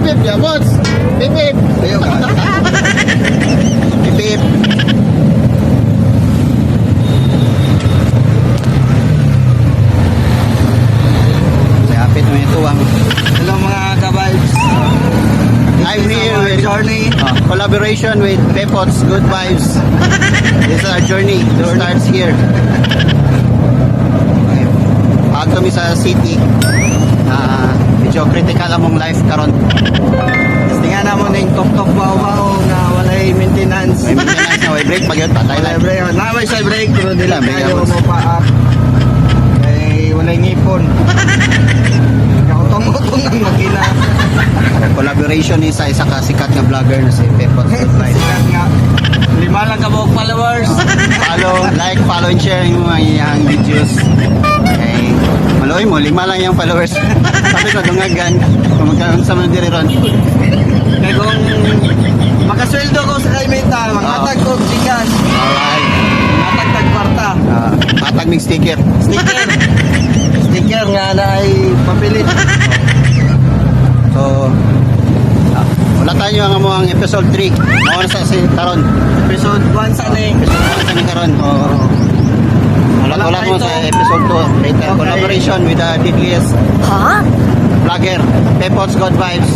Bip, ya, boss. Bip, bip. Ayaw ka. Bip, bip. Sapit mo ito ang Hello mga ka-vibes. I'm here with Journey. collaboration with Pepots Good Vibes. This is our journey. It starts here. Okay. Pag kami sa city, medyo critical among life karon. Tingnan naman na yung tok-tok bao-bao na walay maintenance. May maintenance na way break pag yun, patay Walay lang. break. Namay sa break. Pero Dila, dila may kayo gabos. mo pa-up. Kay walay ngipon. Kautong-utong ang makina. Collaboration ni sa isa ka sikat na vlogger na si Pepots Good Vibes. Sikat nga. 5 lang ka buong followers. Follow and share yung mga iyang videos. Okay. Maloy mo, 5 lang yung followers. Sabi ko, dungagan. Kung magkaroon sa mga diri ron. Kaya kung makasweldo ko sa kaimita, maghatag ko sikas. Alright. Matagtag kwarta. Patag mig sticker. Sticker. Sticker nga na ay papilit. So, wala tayo ang amo ang episode 3. Mao na sa si karon. Episode 1 sa ni. Episode 1 kami karon. Wala mo sa episode 2. Later, Okay. collaboration with the deadliest vlogger, Pepots God Vibes.